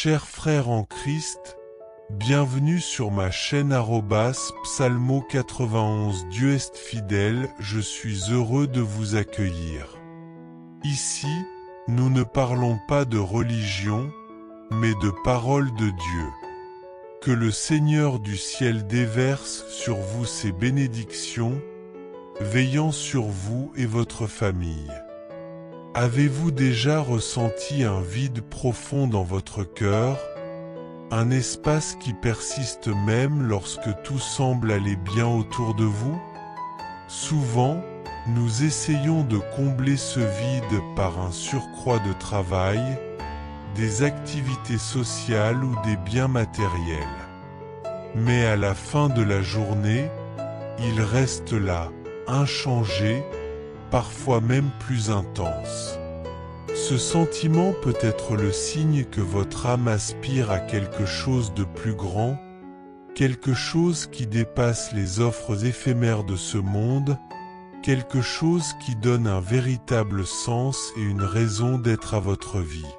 Chers frères en Christ, bienvenue sur ma chaîne Psalmo 91. Dieu est fidèle, je suis heureux de vous accueillir. Ici, nous ne parlons pas de religion, mais de parole de Dieu. Que le Seigneur du ciel déverse sur vous ses bénédictions, veillant sur vous et votre famille. Avez-vous déjà ressenti un vide profond dans votre cœur, un espace qui persiste même lorsque tout semble aller bien autour de vous? Souvent, nous essayons de combler ce vide par un surcroît de travail, des activités sociales ou des biens matériels. Mais à la fin de la journée, il reste là, inchangé, parfois même plus intense. Ce sentiment peut être le signe que votre âme aspire à quelque chose de plus grand, quelque chose qui dépasse les offres éphémères de ce monde, quelque chose qui donne un véritable sens et une raison d'être à votre vie.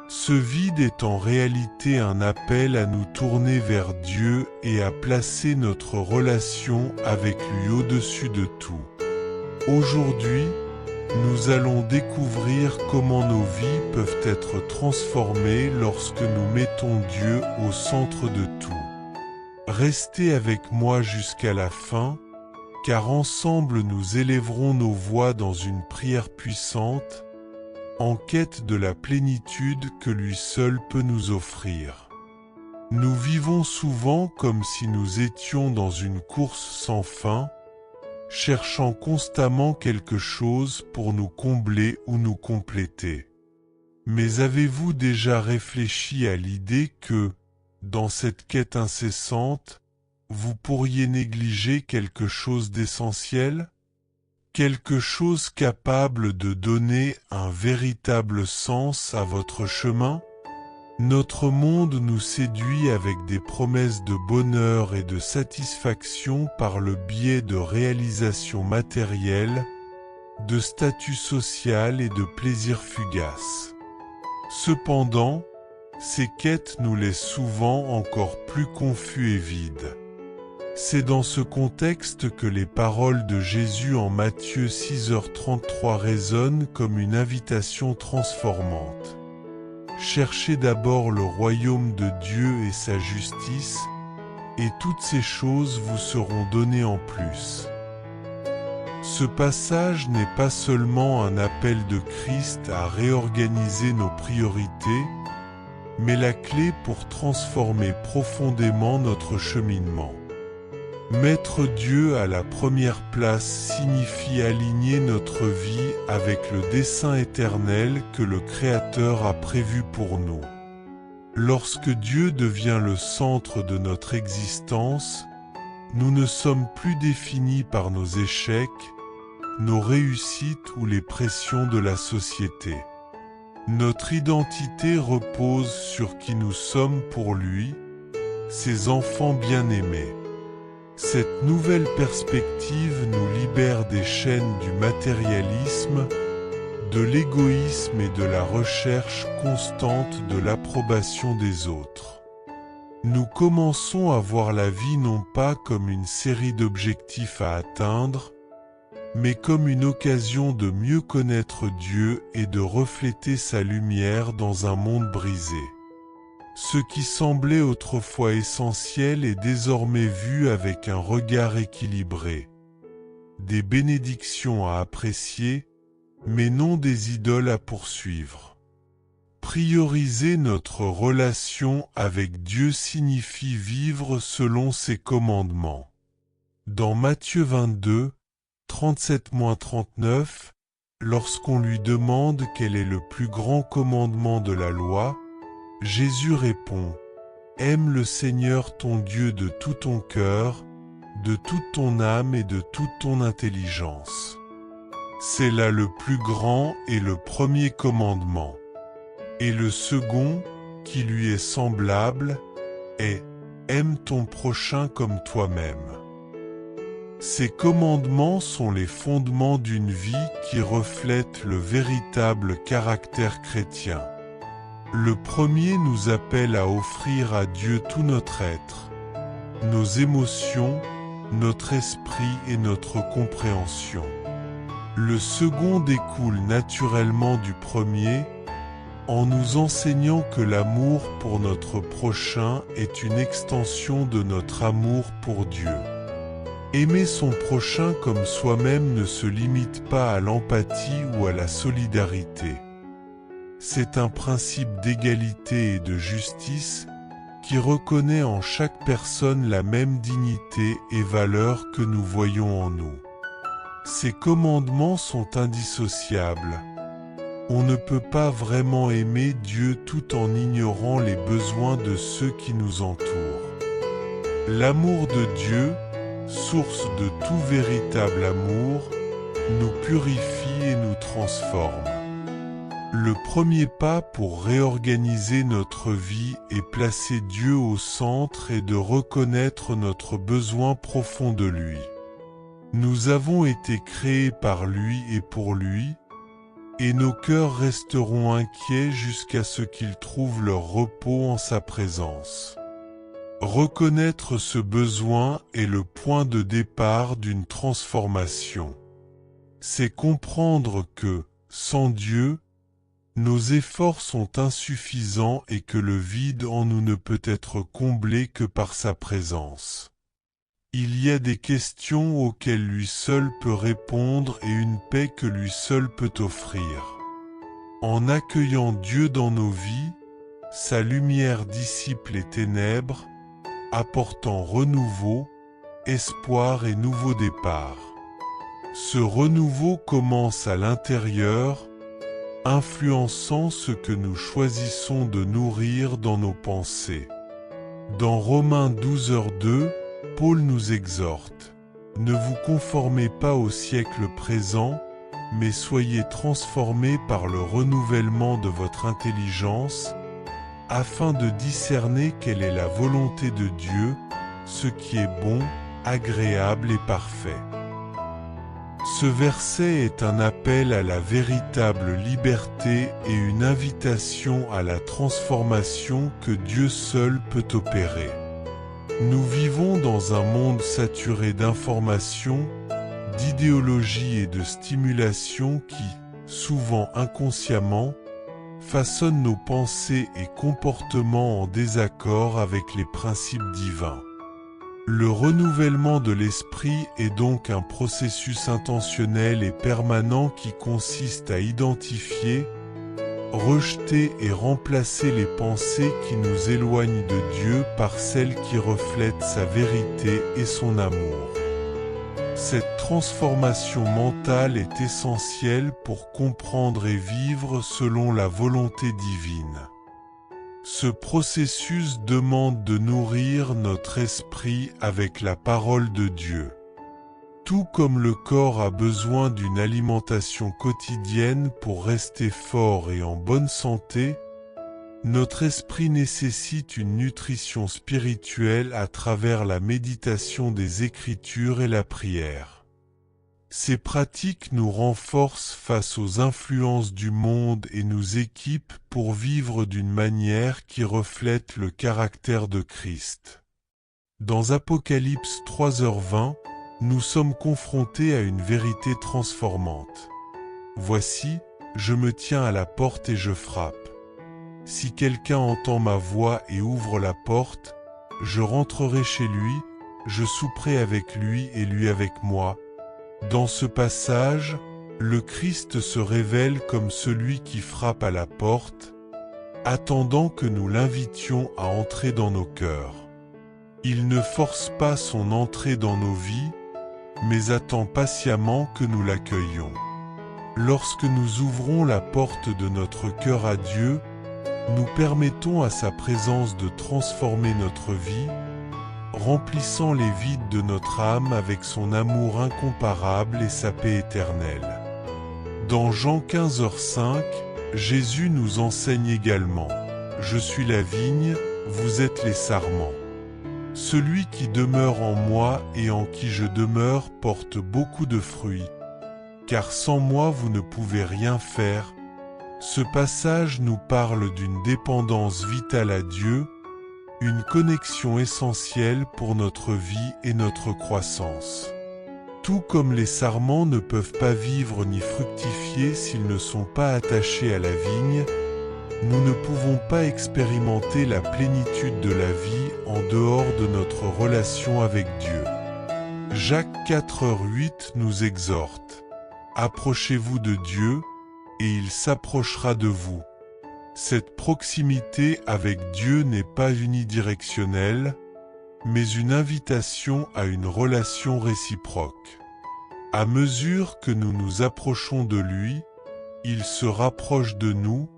Ce vide est en réalité un appel à nous tourner vers Dieu et à placer notre relation avec lui au-dessus de tout. Aujourd'hui, nous allons découvrir comment nos vies peuvent être transformées lorsque nous mettons Dieu au centre de tout. Restez avec moi jusqu'à la fin, car ensemble nous élèverons nos voix dans une prière puissante, en quête de la plénitude que lui seul peut nous offrir. Nous vivons souvent comme si nous étions dans une course sans fin, cherchant constamment quelque chose pour nous combler ou nous compléter. Mais avez-vous déjà réfléchi à l'idée que, dans cette quête incessante, vous pourriez négliger quelque chose d'essentiel? Quelque chose capable de donner un véritable sens à votre chemin? Notre monde nous séduit avec des promesses de bonheur et de satisfaction par le biais de réalisations matérielles, de statut social et de plaisirs fugaces. Cependant, ces quêtes nous laissent souvent encore plus confus et vides. C'est dans ce contexte que les paroles de Jésus en Matthieu 6h33 résonnent comme une invitation transformante. Cherchez d'abord le royaume de Dieu et sa justice, et toutes ces choses vous seront données en plus. Ce passage n'est pas seulement un appel de Christ à réorganiser nos priorités, mais la clé pour transformer profondément notre cheminement. Mettre Dieu à la première place signifie aligner notre vie avec le dessein éternel que le Créateur a prévu pour nous. Lorsque Dieu devient le centre de notre existence, nous ne sommes plus définis par nos échecs, nos réussites ou les pressions de la société. Notre identité repose sur qui nous sommes pour lui, ses enfants bien-aimés. Cette nouvelle perspective nous libère des chaînes du matérialisme, de l'égoïsme et de la recherche constante de l'approbation des autres. Nous commençons à voir la vie non pas comme une série d'objectifs à atteindre, mais comme une occasion de mieux connaître Dieu et de refléter sa lumière dans un monde brisé. Ce qui semblait autrefois essentiel est désormais vu avec un regard équilibré. Des bénédictions à apprécier, mais non des idoles à poursuivre. Prioriser notre relation avec Dieu signifie vivre selon ses commandements. Dans Matthieu 22, 37-39, lorsqu'on lui demande quel est le plus grand commandement de la loi, Jésus répond « Aime le Seigneur ton Dieu de tout ton cœur, de toute ton âme et de toute ton intelligence. » C'est là le plus grand et le premier commandement. Et le second, qui lui est semblable, est « Aime ton prochain comme toi-même. » Ces commandements sont les fondements d'une vie qui reflète le véritable caractère chrétien. Le premier nous appelle à offrir à Dieu tout notre être, nos émotions, notre esprit et notre compréhension. Le second découle naturellement du premier, en nous enseignant que l'amour pour notre prochain est une extension de notre amour pour Dieu. Aimer son prochain comme soi-même ne se limite pas à l'empathie ou à la solidarité. C'est un principe d'égalité et de justice qui reconnaît en chaque personne la même dignité et valeur que nous voyons en nous. Ces commandements sont indissociables. On ne peut pas vraiment aimer Dieu tout en ignorant les besoins de ceux qui nous entourent. L'amour de Dieu, source de tout véritable amour, nous purifie et nous transforme. Le premier pas pour réorganiser notre vie et placer Dieu au centre est de reconnaître notre besoin profond de lui. Nous avons été créés par lui et pour lui, et nos cœurs resteront inquiets jusqu'à ce qu'ils trouvent leur repos en sa présence. Reconnaître ce besoin est le point de départ d'une transformation. C'est comprendre que, sans Dieu, nos efforts sont insuffisants et que le vide en nous ne peut être comblé que par sa présence. Il y a des questions auxquelles lui seul peut répondre et une paix que lui seul peut offrir. En accueillant Dieu dans nos vies, sa lumière dissipe les ténèbres, apportant renouveau, espoir et nouveau départ. Ce renouveau commence à l'intérieur, influençant ce que nous choisissons de nourrir dans nos pensées. Dans Romains 12h2, Paul nous exhorte : ne vous conformez pas au siècle présent, mais soyez transformés par le renouvellement de votre intelligence, afin de discerner quelle est la volonté de Dieu, ce qui est bon, agréable et parfait. Ce verset est un appel à la véritable liberté et une invitation à la transformation que Dieu seul peut opérer. Nous vivons dans un monde saturé d'informations, d'idéologies et de stimulations qui, souvent inconsciemment, façonnent nos pensées et comportements en désaccord avec les principes divins. Le renouvellement de l'esprit est donc un processus intentionnel et permanent qui consiste à identifier, rejeter et remplacer les pensées qui nous éloignent de Dieu par celles qui reflètent sa vérité et son amour. Cette transformation mentale est essentielle pour comprendre et vivre selon la volonté divine. Ce processus demande de nourrir notre esprit avec la parole de Dieu. Tout comme le corps a besoin d'une alimentation quotidienne pour rester fort et en bonne santé, notre esprit nécessite une nutrition spirituelle à travers la méditation des Écritures et la prière. Ces pratiques nous renforcent face aux influences du monde et nous équipent pour vivre d'une manière qui reflète le caractère de Christ. Dans Apocalypse 3h20, nous sommes confrontés à une vérité transformante. Voici, je me tiens à la porte et je frappe. Si quelqu'un entend ma voix et ouvre la porte, je rentrerai chez lui, je souperai avec lui et lui avec moi. Dans ce passage, le Christ se révèle comme celui qui frappe à la porte, attendant que nous l'invitions à entrer dans nos cœurs. Il ne force pas son entrée dans nos vies, mais attend patiemment que nous l'accueillions. Lorsque nous ouvrons la porte de notre cœur à Dieu, nous permettons à sa présence de transformer notre vie, remplissant les vides de notre âme avec son amour incomparable et sa paix éternelle. Dans Jean 15h5, Jésus nous enseigne également : « Je suis la vigne, vous êtes les sarments. Celui qui demeure en moi et en qui je demeure porte beaucoup de fruits, car sans moi vous ne pouvez rien faire. Ce passage nous parle d'une dépendance vitale à Dieu, une connexion essentielle pour notre vie et notre croissance. Tout comme les sarments ne peuvent pas vivre ni fructifier s'ils ne sont pas attachés à la vigne, nous ne pouvons pas expérimenter la plénitude de la vie en dehors de notre relation avec Dieu. Jacques 4:8 nous exhorte : « Approchez-vous de Dieu, et il s'approchera de vous. » Cette proximité avec Dieu n'est pas unidirectionnelle, mais une invitation à une relation réciproque. À mesure que nous nous approchons de lui, il se rapproche de nous,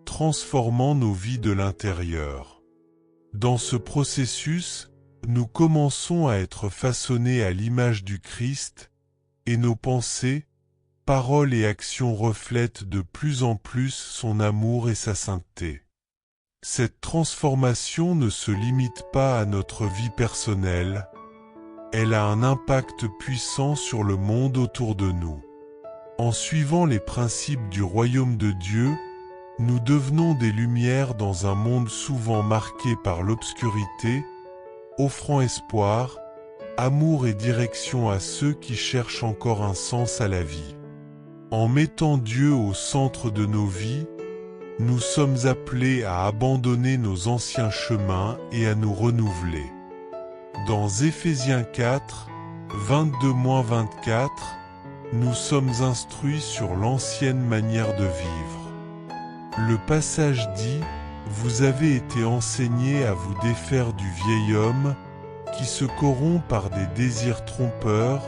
transformant nos vies de l'intérieur. Dans ce processus, nous commençons à être façonnés à l'image du Christ, et nos pensées, paroles et actions reflètent de plus en plus son amour et sa sainteté. Cette transformation ne se limite pas à notre vie personnelle, elle a un impact puissant sur le monde autour de nous. En suivant les principes du royaume de Dieu, nous devenons des lumières dans un monde souvent marqué par l'obscurité, offrant espoir, amour et direction à ceux qui cherchent encore un sens à la vie. En mettant Dieu au centre de nos vies, nous sommes appelés à abandonner nos anciens chemins et à nous renouveler. Dans Éphésiens 4, 22-24, nous sommes instruits sur l'ancienne manière de vivre. Le passage dit : « Vous avez été enseignés à vous défaire du vieil homme qui se corrompt par des désirs trompeurs,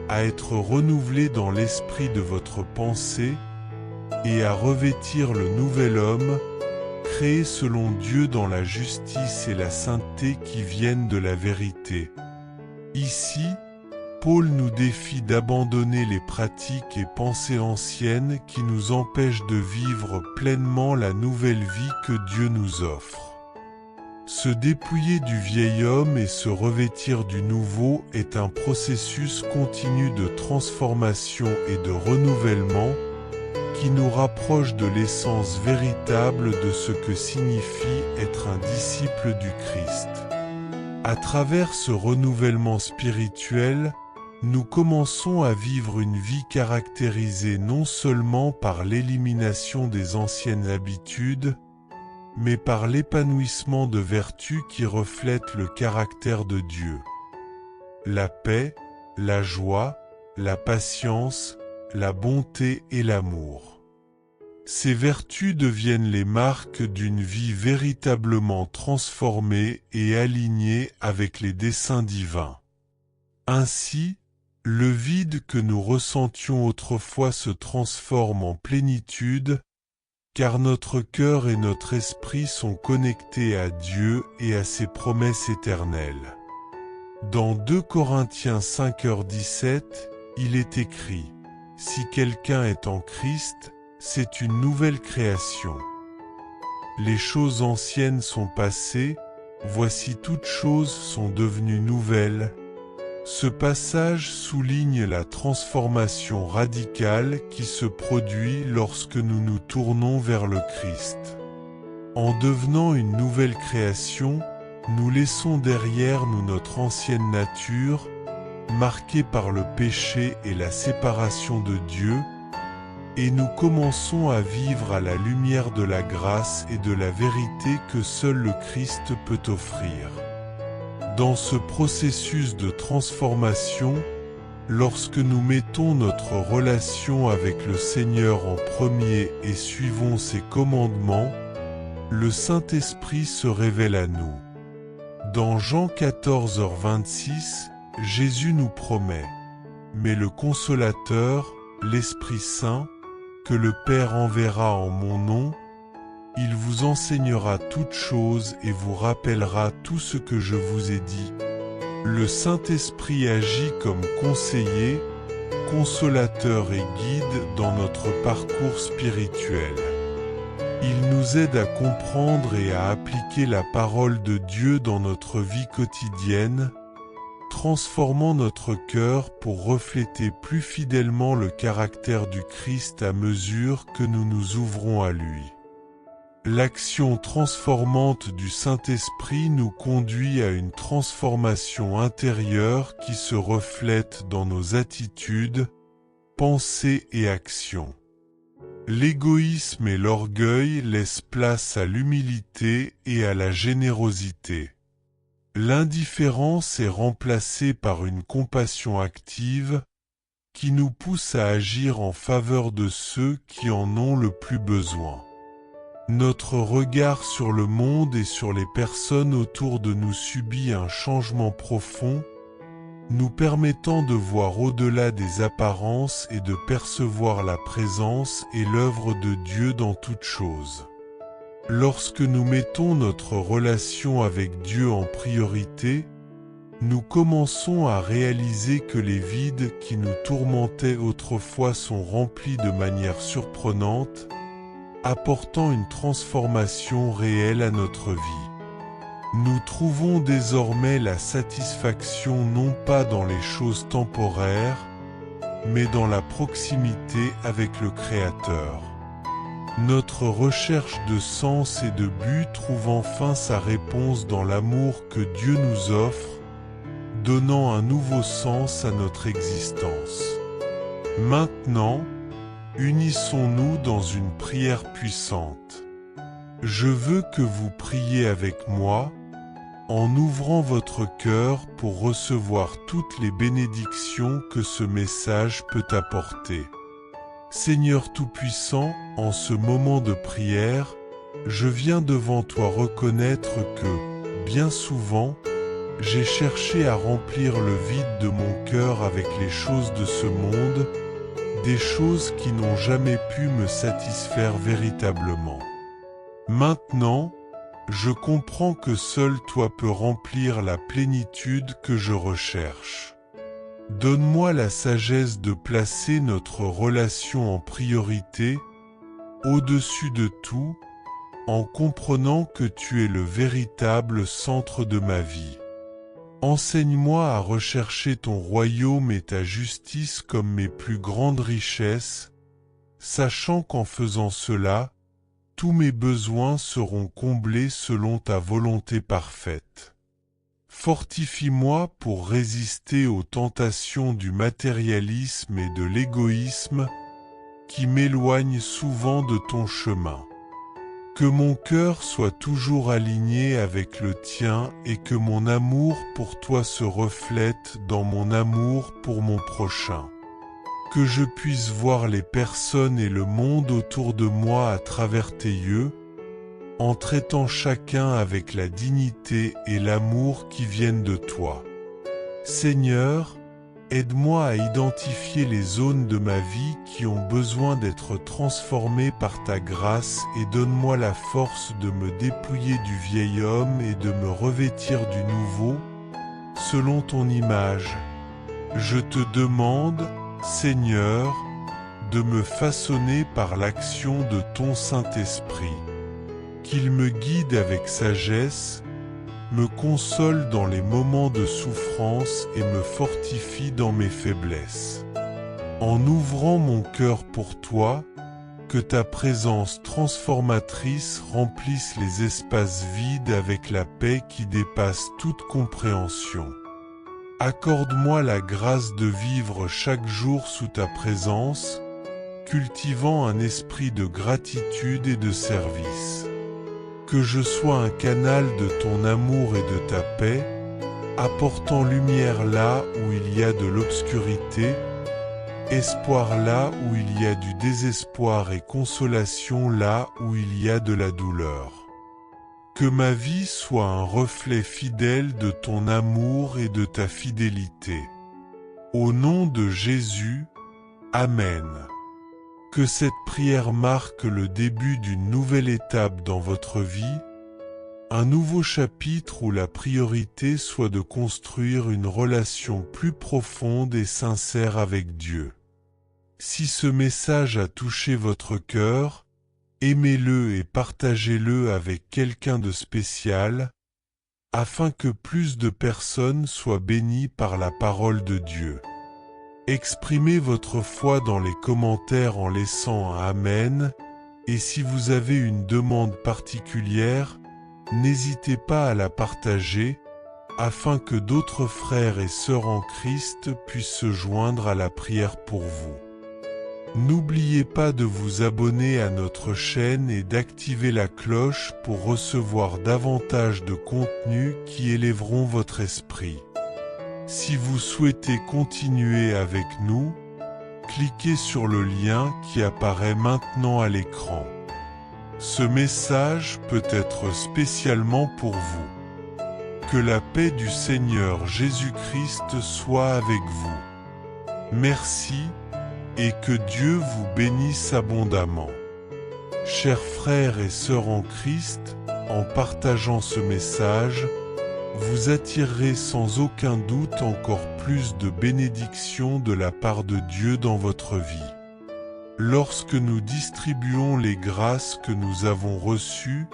à être renouvelé dans l'esprit de votre pensée et à revêtir le nouvel homme, créé selon Dieu dans la justice et la sainteté qui viennent de la vérité. » Ici, Paul nous défie d'abandonner les pratiques et pensées anciennes qui nous empêchent de vivre pleinement la nouvelle vie que Dieu nous offre. Se dépouiller du vieil homme et se revêtir du nouveau est un processus continu de transformation et de renouvellement qui nous rapproche de l'essence véritable de ce que signifie être un disciple du Christ. À travers ce renouvellement spirituel, nous commençons à vivre une vie caractérisée non seulement par l'élimination des anciennes habitudes, mais par l'épanouissement de vertus qui reflètent le caractère de Dieu. La paix, la joie, la patience, la bonté et l'amour. Ces vertus deviennent les marques d'une vie véritablement transformée et alignée avec les desseins divins. Ainsi, le vide que nous ressentions autrefois se transforme en plénitude, car notre cœur et notre esprit sont connectés à Dieu et à ses promesses éternelles. Dans 2 Corinthiens 5:17, il est écrit : « Si quelqu'un est en Christ, c'est une nouvelle création. Les choses anciennes sont passées, voici toutes choses sont devenues nouvelles. » Ce passage souligne la transformation radicale qui se produit lorsque nous nous tournons vers le Christ. En devenant une nouvelle création, nous laissons derrière nous notre ancienne nature, marquée par le péché et la séparation de Dieu, et nous commençons à vivre à la lumière de la grâce et de la vérité que seul le Christ peut offrir. Dans ce processus de transformation, lorsque nous mettons notre relation avec le Seigneur en premier et suivons ses commandements, le Saint-Esprit se révèle à nous. Dans Jean 14:26, Jésus nous promet : « Mais le Consolateur, l'Esprit Saint, que le Père enverra en mon nom, il vous enseignera toutes choses et vous rappellera tout ce que je vous ai dit. » Le Saint-Esprit agit comme conseiller, consolateur et guide dans notre parcours spirituel. Il nous aide à comprendre et à appliquer la parole de Dieu dans notre vie quotidienne, transformant notre cœur pour refléter plus fidèlement le caractère du Christ à mesure que nous nous ouvrons à lui. L'action transformante du Saint-Esprit nous conduit à une transformation intérieure qui se reflète dans nos attitudes, pensées et actions. L'égoïsme et l'orgueil laissent place à l'humilité et à la générosité. L'indifférence est remplacée par une compassion active qui nous pousse à agir en faveur de ceux qui en ont le plus besoin. Notre regard sur le monde et sur les personnes autour de nous subit un changement profond, nous permettant de voir au-delà des apparences et de percevoir la présence et l'œuvre de Dieu dans toutes choses. Lorsque nous mettons notre relation avec Dieu en priorité, nous commençons à réaliser que les vides qui nous tourmentaient autrefois sont remplis de manière surprenante, apportant une transformation réelle à notre vie. Nous trouvons désormais la satisfaction non pas dans les choses temporaires, mais dans la proximité avec le Créateur. Notre recherche de sens et de but trouve enfin sa réponse dans l'amour que Dieu nous offre, donnant un nouveau sens à notre existence. Maintenant, unissons-nous dans une prière puissante. Je veux que vous priez avec moi, en ouvrant votre cœur pour recevoir toutes les bénédictions que ce message peut apporter. Seigneur Tout-Puissant, en ce moment de prière, je viens devant toi reconnaître que, bien souvent, j'ai cherché à remplir le vide de mon cœur avec les choses de ce monde, des choses qui n'ont jamais pu me satisfaire véritablement. Maintenant, je comprends que seul toi peux remplir la plénitude que je recherche. Donne-moi la sagesse de placer notre relation en priorité, au-dessus de tout, en comprenant que tu es le véritable centre de ma vie. Enseigne-moi à rechercher ton royaume et ta justice comme mes plus grandes richesses, sachant qu'en faisant cela, tous mes besoins seront comblés selon ta volonté parfaite. Fortifie-moi pour résister aux tentations du matérialisme et de l'égoïsme qui m'éloignent souvent de ton chemin. Que mon cœur soit toujours aligné avec le tien et que mon amour pour toi se reflète dans mon amour pour mon prochain. Que je puisse voir les personnes et le monde autour de moi à travers tes yeux, en traitant chacun avec la dignité et l'amour qui viennent de toi. Seigneur, aide-moi à identifier les zones de ma vie qui ont besoin d'être transformées par ta grâce et donne-moi la force de me dépouiller du vieil homme et de me revêtir du nouveau, selon ton image. Je te demande, Seigneur, de me façonner par l'action de ton Saint-Esprit. Qu'il me guide avec sagesse, me console dans les moments de souffrance et me fortifie dans mes faiblesses. En ouvrant mon cœur pour toi, que ta présence transformatrice remplisse les espaces vides avec la paix qui dépasse toute compréhension. Accorde-moi la grâce de vivre chaque jour sous ta présence, cultivant un esprit de gratitude et de service. Que je sois un canal de ton amour et de ta paix, apportant lumière là où il y a de l'obscurité, espoir là où il y a du désespoir et consolation là où il y a de la douleur. Que ma vie soit un reflet fidèle de ton amour et de ta fidélité. Au nom de Jésus, Amen. Que cette prière marque le début d'une nouvelle étape dans votre vie, un nouveau chapitre où la priorité soit de construire une relation plus profonde et sincère avec Dieu. Si ce message a touché votre cœur, aimez-le et partagez-le avec quelqu'un de spécial, afin que plus de personnes soient bénies par la parole de Dieu. Exprimez votre foi dans les commentaires en laissant un Amen, et si vous avez une demande particulière, n'hésitez pas à la partager, afin que d'autres frères et sœurs en Christ puissent se joindre à la prière pour vous. N'oubliez pas de vous abonner à notre chaîne et d'activer la cloche pour recevoir davantage de contenus qui élèveront votre esprit. Si vous souhaitez continuer avec nous, cliquez sur le lien qui apparaît maintenant à l'écran. Ce message peut être spécialement pour vous. Que la paix du Seigneur Jésus-Christ soit avec vous. Merci et que Dieu vous bénisse abondamment. Chers frères et sœurs en Christ, en partageant ce message, vous attirerez sans aucun doute encore plus de bénédictions de la part de Dieu dans votre vie. Lorsque nous distribuons les grâces que nous avons reçues,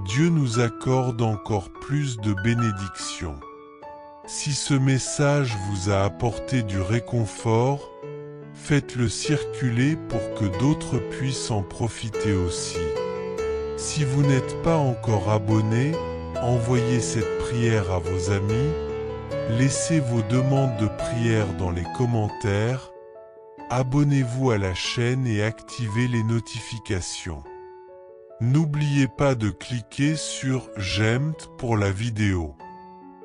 Dieu nous accorde encore plus de bénédictions. Si ce message vous a apporté du réconfort, faites-le circuler pour que d'autres puissent en profiter aussi. Si vous n'êtes pas encore abonné, envoyez cette prière à vos amis, laissez vos demandes de prière dans les commentaires, abonnez-vous à la chaîne et activez les notifications. N'oubliez pas de cliquer sur « J'aime » pour la vidéo.